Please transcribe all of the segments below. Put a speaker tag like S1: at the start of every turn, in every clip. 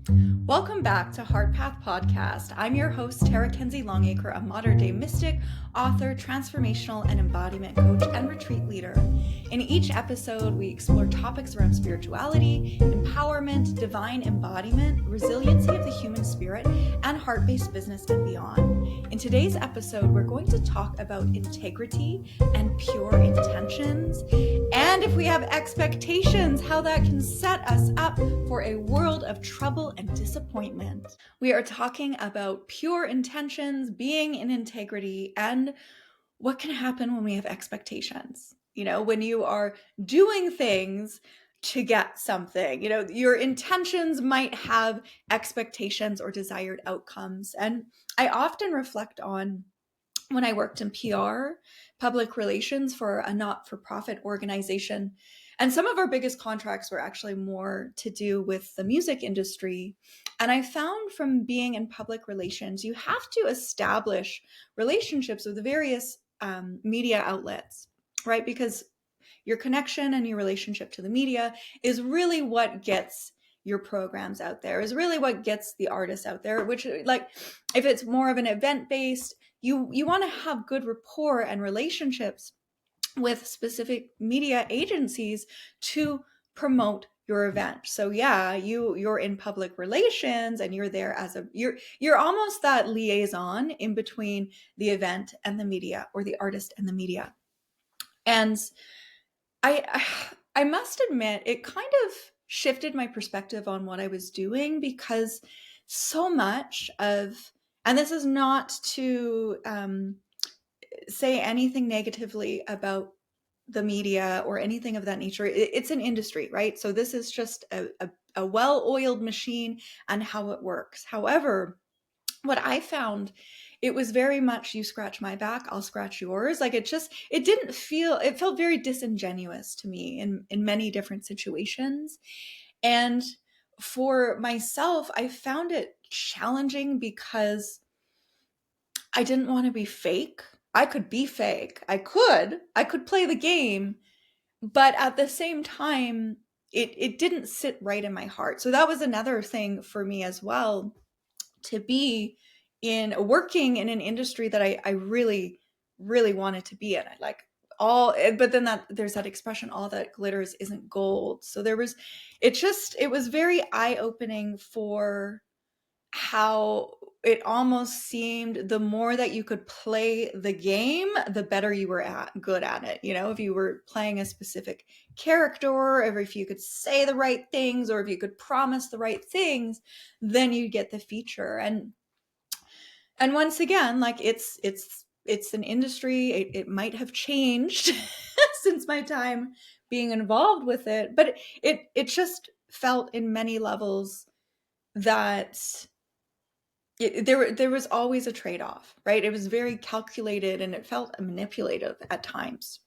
S1: Welcome back to Heart Path Podcast. I'm your host, Terra Kenzie Longacre, a modern day mystic, author, transformational and embodiment coach, and retreat leader. In each episode, we explore topics around spirituality, empowerment, divine embodiment, resiliency of the human spirit, and heart-based business and beyond. In today's episode, we're going to talk about integrity and pure intentions, and if we have expectations, how that can set us up for a world of trouble and disappointment. We are talking about pure intentions, being in integrity, and what can happen when we have expectations. When you are doing things to get something, your intentions might have expectations or desired outcomes. And I often reflect on when I worked in PR, public relations for a not-for-profit organization. And some of our biggest contracts were actually more to do with the music industry. And I found from being in public relations, you have to establish relationships with the various media outlets, right? Because your connection and your relationship to the media is really what gets your programs out there, is really what gets the artists out there, which, like, if it's more of an event-based, you want to have good rapport and relationships with specific media agencies to promote your event. So yeah, you're in public relations and you're there as you're almost that liaison in between the event and the media, or the artist and the media. And I must admit, it kind of shifted my perspective on what I was doing, because so much of, and this is not to say anything negatively about the media or anything of that nature. It's an industry, right? So this is just a well-oiled machine and how it works. However, what I found, it was very much, you scratch my back, I'll scratch yours. Like, it felt very disingenuous to me in many different situations. And for myself, I found it challenging because I didn't want to be fake. I could be fake. I could play the game, but at the same time, it didn't sit right in my heart. So that was another thing for me as well, to be working in an industry that I really, really wanted to be in. I like but then there's that expression, all that glitters isn't gold. So it was very eye-opening for how it almost seemed the more that you could play the game, the better you were good at it. If you were playing a specific character, or if you could say the right things, or if you could promise the right things, then you get the feature. And once again, like, it's an industry. It might have changed since my time being involved with it, but it just felt in many levels that there was always a trade-off, right? It was very calculated and it felt manipulative at times.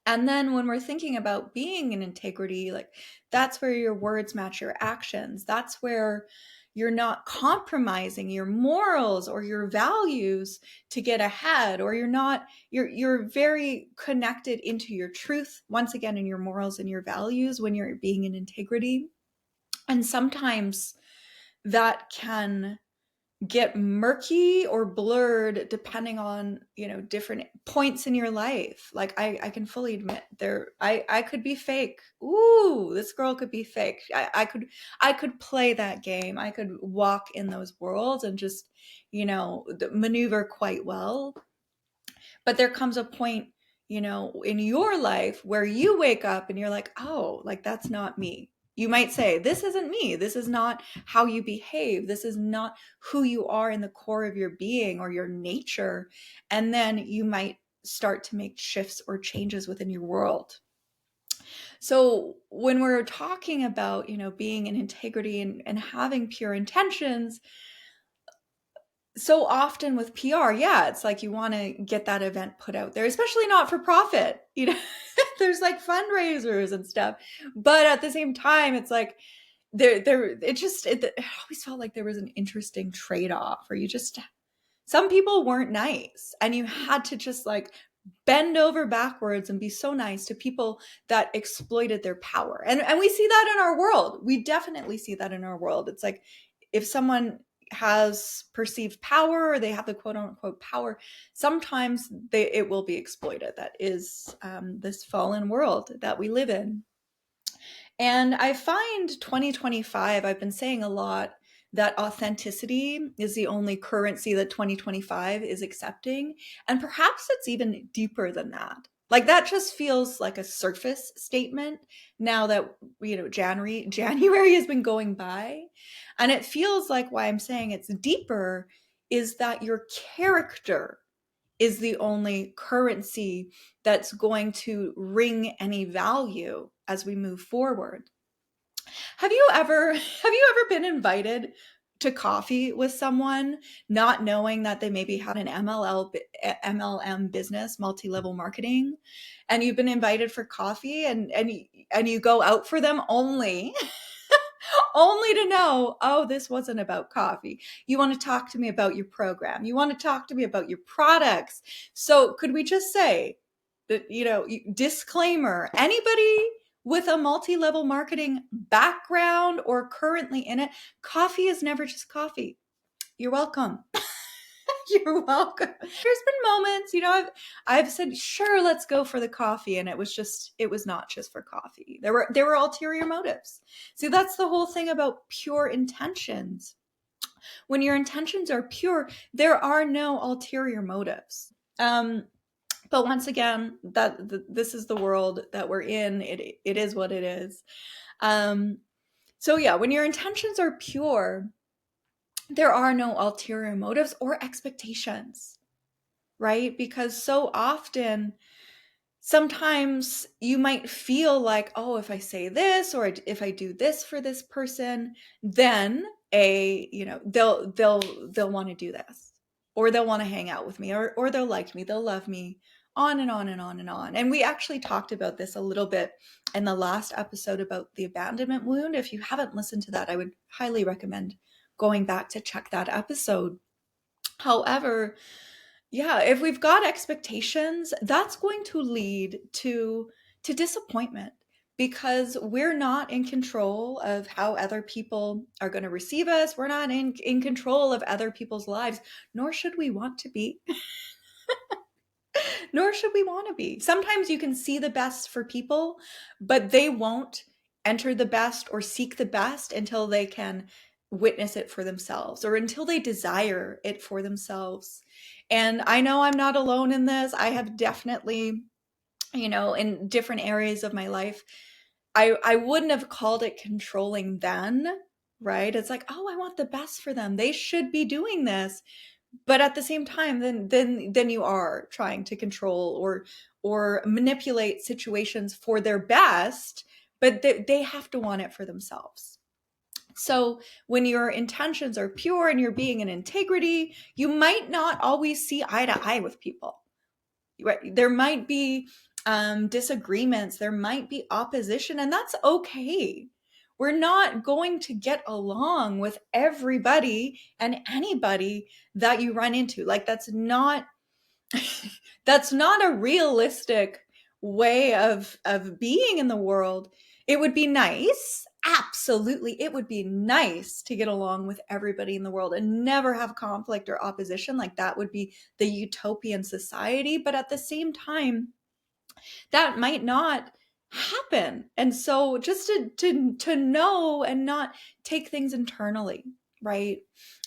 S1: And then when we're thinking about being in integrity, like, that's where your words match your actions. That's where you're not compromising your morals or your values to get ahead, or you're very connected into your truth, once again, in your morals and your values when you're being in integrity. And sometimes that can get murky or blurred depending on, different points in your life. Like, I can fully admit I could be fake. Ooh, this girl could be fake. I could play that game. I could walk in those worlds and just, maneuver quite well. But there comes a point, in your life where you wake up and you're like, oh, like, that's not me. You might say, this isn't me. This is not how you behave. This is not who you are in the core of your being or your nature. And then you might start to make shifts or changes within your world. So when we're talking about, being in integrity and having pure intentions, so often with PR, yeah, it's like you want to get that event put out there, especially not for profit. There's like fundraisers and stuff, but at the same time, it's like it always felt like there was an interesting trade-off, or some people weren't nice, and you had to just like bend over backwards and be so nice to people that exploited their power. And we see that in our world. We definitely see that in our world. It's like if someone has perceived power, or they have the quote unquote power, sometimes it will be exploited. That is this fallen world that we live in. And I find 2025, I've been saying a lot that authenticity is the only currency that 2025 is accepting. And perhaps it's even deeper than that. Like that just feels like a surface statement now that, January has been going by. And it feels like why I'm saying it's deeper is that your character is the only currency that's going to ring any value as we move forward. Have you ever been invited to coffee with someone not knowing that they maybe had an MLM business, multi-level marketing, and you've been invited for coffee and you go out for them only only to know, oh, this wasn't about coffee. You want to talk to me about your program. You want to talk to me about your products. So could we just say that, disclaimer, anybody with a multi-level marketing background or currently in it, coffee is never just coffee. You're welcome. You're welcome. There's been moments, I've said, sure, let's go for the coffee. And it was not just for coffee. There were ulterior motives. See, that's the whole thing about pure intentions. When your intentions are pure, there are no ulterior motives. But once again, this is the world that we're in. It is what it is. So yeah, when your intentions are pure, there are no ulterior motives or expectations, right? Because so often, sometimes you might feel like, oh, if I say this or if I do this for this person, then they'll want to do this, or they'll want to hang out with me, or they'll like me, they'll love me, on and on and on and on. And we actually talked about this a little bit in the last episode about the abandonment wound. If you haven't listened to that, I would highly recommend going back to check that episode. However, yeah, if we've got expectations, that's going to lead to disappointment, because we're not in control of how other people are going to receive us. We're not in control of other people's lives, nor should we want to be. Nor should we want to be. Sometimes you can see the best for people, but they won't enter the best or seek the best until they can witness it for themselves, or until they desire it for themselves. And I know I'm not alone in this. I have definitely, in different areas of my life, I wouldn't have called it controlling then, right? It's like, oh, I want the best for them. They should be doing this. But at the same time, then you are trying to control or manipulate situations for their best, but they have to want it for themselves. So when your intentions are pure and you're being in integrity, you might not always see eye to eye with people. Right? There might be disagreements, there might be opposition, and that's okay. We're not going to get along with everybody and anybody that you run into. Like that's not a realistic way of being in the world. It would be nice, absolutely, it would be nice to get along with everybody in the world and never have conflict or opposition. Like that would be the utopian society. But at the same time, that might not happen. And so just to know and not take things internally, right?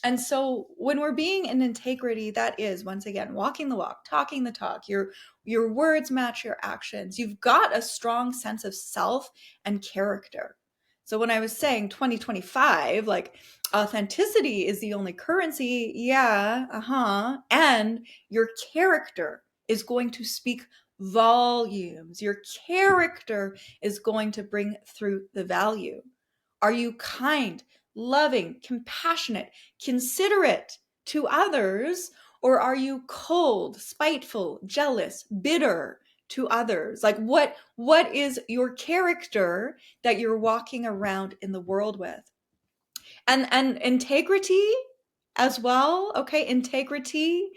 S1: And so when we're being in integrity, that is, once again, walking the walk, talking the talk, your words match your actions. You've got a strong sense of self and character. So when I was saying 2025, like authenticity is the only currency, yeah, and your character is going to speak volumes. Your character is going to bring through the value. Are you kind, loving, compassionate, considerate to others, or are you cold, spiteful, jealous, bitter to others? Like what is your character that you're walking around in the world with? And integrity as well, okay? Integrity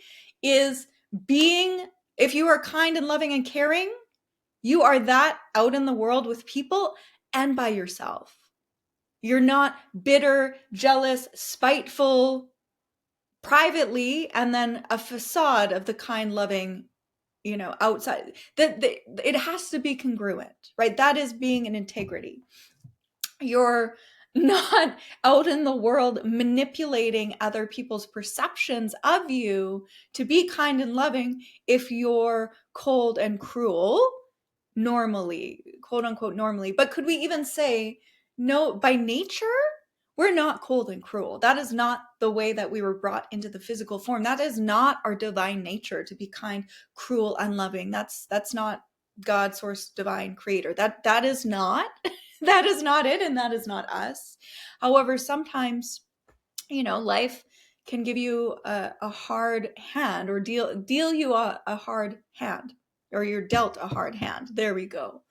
S1: is being If you are kind and loving and caring, you are that out in the world with people and by yourself. You're not bitter, jealous, spiteful, privately, and then a facade of the kind, loving, outside. It has to be congruent, right? That is being in integrity. You're not out in the world manipulating other people's perceptions of you to be kind and loving if you're cold and cruel normally, quote unquote normally. But could we even say, no, by nature we're not cold and cruel? That is not the way that we were brought into the physical form. That is not our divine nature, to be kind, cruel, and loving. That's not God, source, divine, creator. That is not that is not it, and that is not us. However, sometimes, life can give you a hard hand, or deal you a hard hand, or you're dealt a hard hand. There we go.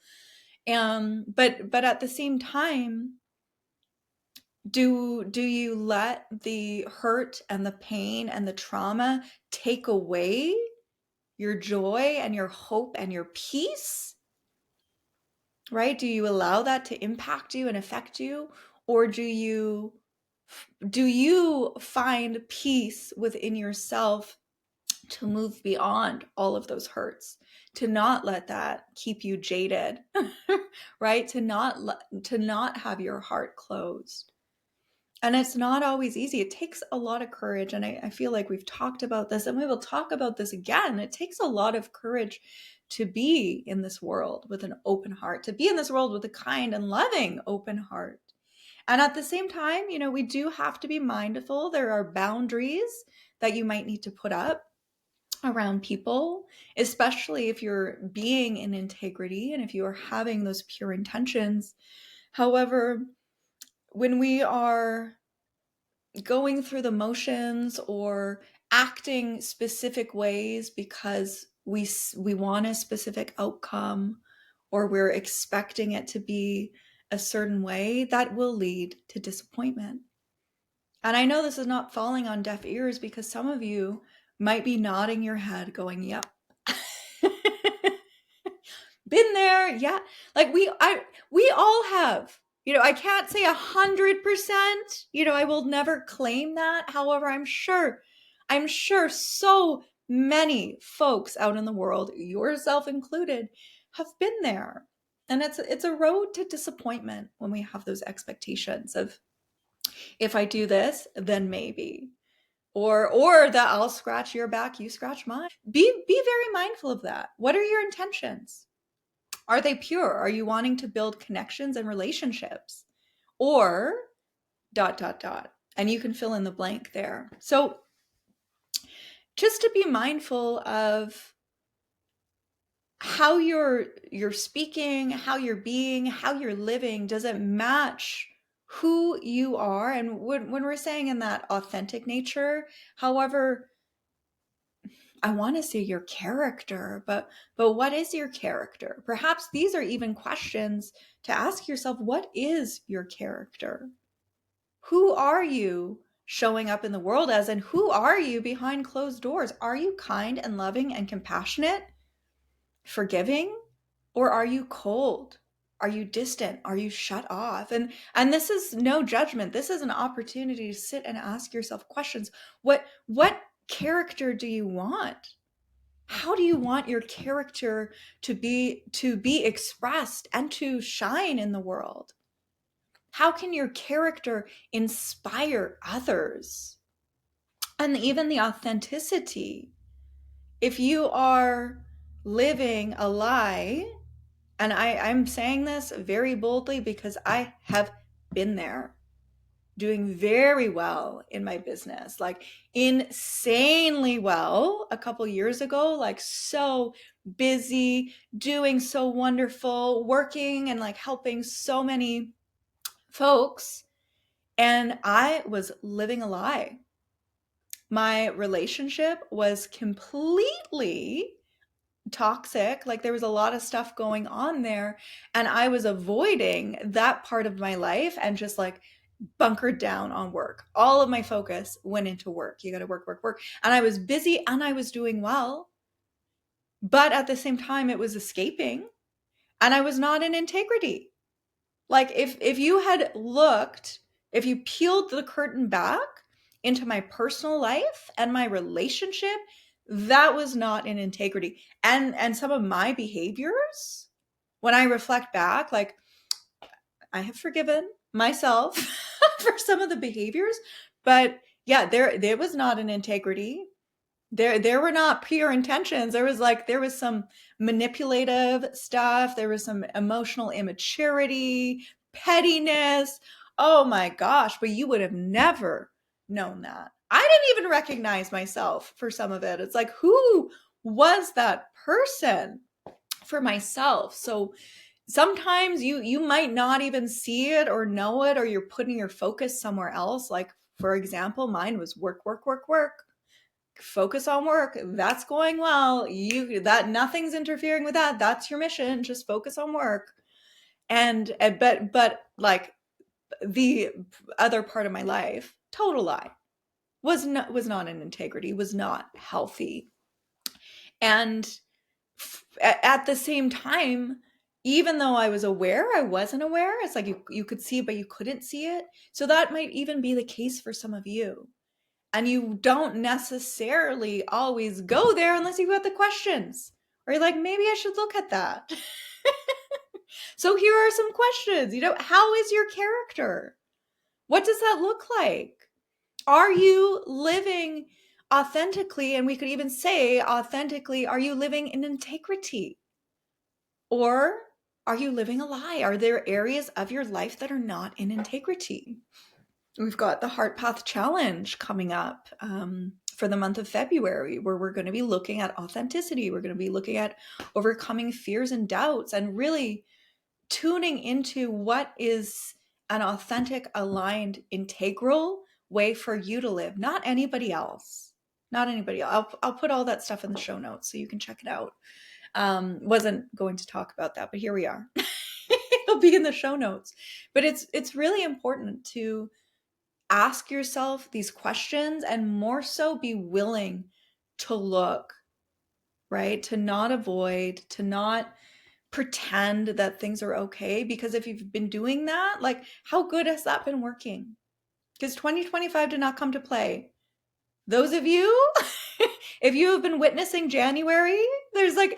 S1: But at the same time, do you let the hurt and the pain and the trauma take away your joy and your hope and your peace? Right? Do you allow that to impact you and affect you? Or do you find peace within yourself to move beyond all of those hurts, to not let that keep you jaded, right? To not have your heart closed. And it's not always easy. It takes a lot of courage. And I feel like we've talked about this, and we will talk about this again. It takes a lot of courage to be in this world with an open heart, to be in this world with a kind and loving open heart. And at the same time, we do have to be mindful. There are boundaries that you might need to put up around people, especially if you're being in integrity and if you are having those pure intentions. However, when we are going through the motions or acting specific ways because we want a specific outcome, or we're expecting it to be a certain way, that will lead to disappointment. And I know this is not falling on deaf ears, because some of you might be nodding your head going, yep. Been there. Yeah. Like we all have. I can't say 100%. I will never claim that. However, I'm sure so many folks out in the world, yourself included, have been there. And it's a road to disappointment when we have those expectations of, if I do this, then maybe. Or that I'll scratch your back, you scratch mine. Be very mindful of that. What are your intentions? Are they pure? Are you wanting to build connections and relationships? Or ... And you can fill in the blank there. So just to be mindful of how you're speaking, how you're being, how you're living. Does it match who you are? And when we're saying in that authentic nature, however, I want to say your character, but what is your character? Perhaps these are even questions to ask yourself. What is your character? Who are you showing up in the world as, and who are you behind closed doors? Are you kind and loving and compassionate, forgiving, or are you cold? Are you distant? Are you shut off? And this is no judgment. This is an opportunity to sit and ask yourself questions. What character do you want? How do you want your character to be expressed and to shine in the world? How can your character inspire others? And even the authenticity. If you are living a lie, and I'm saying this very boldly because I have been there, doing very well in my business, like insanely well a couple years ago, like so busy, doing so wonderful, working and like helping so many folks. And I was living a lie. My relationship was completely toxic. Like there was a lot of stuff going on there, and I was avoiding that part of my life and just like bunkered down on work. All of my focus went into work. You got to work, work, work. And I was busy and I was doing well, But at the same time, it was escaping, and I was not in integrity. Like if you had looked, if you peeled the curtain back into my personal life and my relationship, that was not in integrity. And some of my behaviors, when I reflect back, like I have forgiven myself for some of the behaviors, but yeah, there was not an integrity. There were not pure intentions. There was some manipulative stuff, there was some emotional immaturity, pettiness. Oh my gosh, but you would have never known that. I didn't even recognize myself for some of it. It's like, who was that person for myself? So sometimes you might not even see it or know it, or you're putting your focus somewhere else. Like for example, mine was work, work, work, work. Focus on work. That's going well. That nothing's interfering with that. That's your mission. Just focus on work. And but like the other part of my life, total lie, was not in integrity, was not healthy. And at the same time, even though I was aware, I wasn't aware. It's like you could see it, but you couldn't see it. So that might even be the case for some of you. And you don't necessarily always go there unless you've got the questions. Or you're like, maybe I should look at that. So here are some questions. How is your character? What does that look like? Are you living authentically? And we could even say authentically, are you living in integrity? Or are you living a lie? Are there areas of your life that are not in integrity? We've got the Heart Path Challenge coming up for the month of February, where we're going to be looking at authenticity. We're going to be looking at overcoming fears and doubts and really tuning into what is an authentic, aligned, integral way for you to live, not anybody else. Not anybody else. I'll put all that stuff in the show notes so you can check it out. Wasn't going to talk about that, but here we are. It'll be in the show notes. But it's really important to ask yourself these questions, and more so be willing to look, right? To not avoid, to not pretend that things are okay. Because if you've been doing that, like, how good has that been working? Because 2025 did not come to play. Those of you, if you have been witnessing January, I'm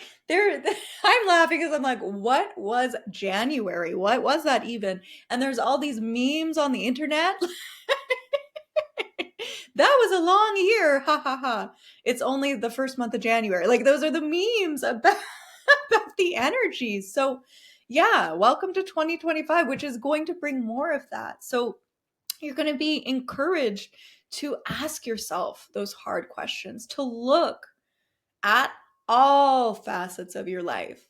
S1: laughing because I'm like, what was January? What was that even? And there's all these memes on the internet. That was a long year. Ha ha ha. It's only the first month of January. Like, those are the memes about the energy. So yeah, welcome to 2025, which is going to bring more of that. So you're going to be encouraged to ask yourself those hard questions, to look at all facets of your life,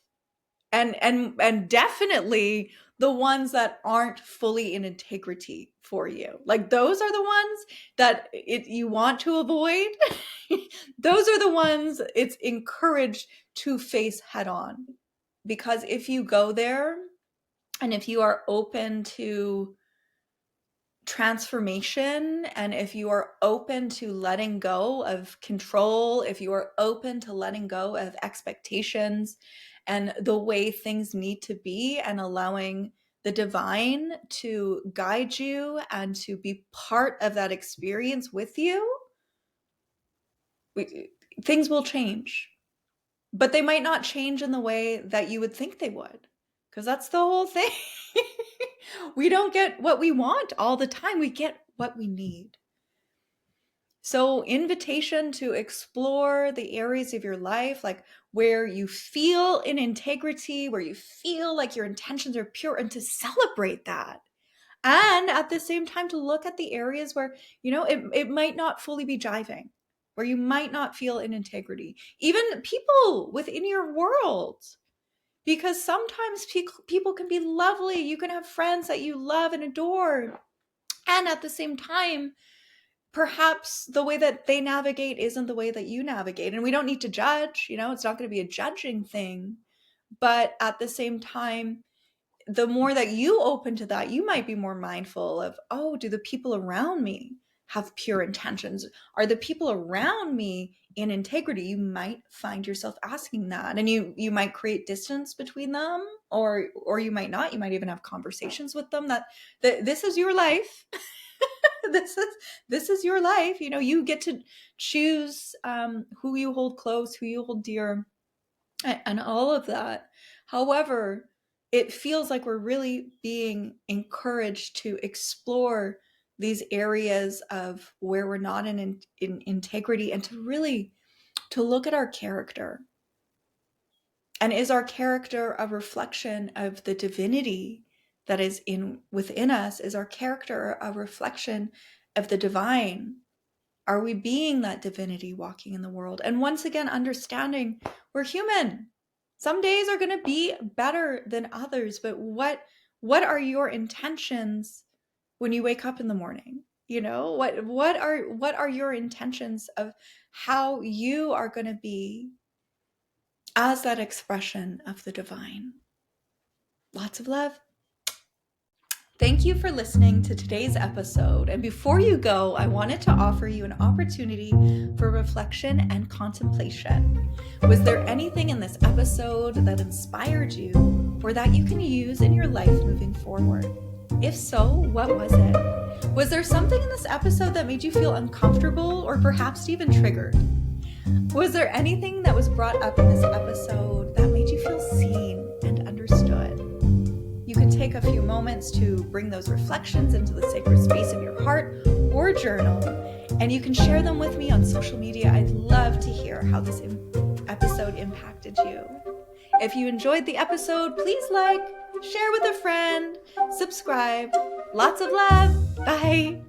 S1: and definitely the ones that aren't fully in integrity for you. Like, those are the ones that you want to avoid. Those are the ones it's encouraged to face head on. Because if you go there, and if you are open to transformation, and if you are open to letting go of control, if you are open to letting go of expectations and the way things need to be, and allowing the divine to guide you and to be part of that experience with you, things will change. But they might not change in the way that you would think they would, because that's the whole thing. We don't get what we want all the time. We get what we need. So, invitation to explore the areas of your life, like where you feel in integrity, where you feel like your intentions are pure, and to celebrate that. And at the same time, to look at the areas where, it might not fully be jiving, where you might not feel in integrity. Even people within your world. Because sometimes people can be lovely. You can have friends that you love and adore. And at the same time, perhaps the way that they navigate isn't the way that you navigate. And we don't need to judge, it's not going to be a judging thing. But at the same time, the more that you open to that, you might be more mindful of, oh, do the people around me have pure intentions? Are the people around me in integrity? You might find yourself asking that, and you might create distance between them, or you might not. You might even have conversations with them that this is your life. this is your life. You get to choose who you hold close, who you hold dear, and all of that. However, it feels like we're really being encouraged to explore these areas of where we're not in integrity, and to look at our character. And is our character a reflection of the divinity that is within us? Is our character a reflection of the divine? Are we being that divinity walking in the world? And once again, understanding we're human. Some days are going to be better than others, but what are your intentions when you wake up in the morning? What are your intentions of how you are going to be as that expression of the divine? Lots of love. Thank you for listening to today's episode. And before you go, I wanted to offer you an opportunity for reflection and contemplation. Was there anything in this episode that inspired you or that you can use in your life moving forward? If so, what was it? Was there something in this episode that made you feel uncomfortable or perhaps even triggered? Was there anything that was brought up in this episode that made you feel seen and understood? You can take a few moments to bring those reflections into the sacred space of your heart or journal, and you can share them with me on social media. I'd love to hear how this episode impacted you. If you enjoyed the episode, please like, share with a friend, subscribe. Lots of love. Bye.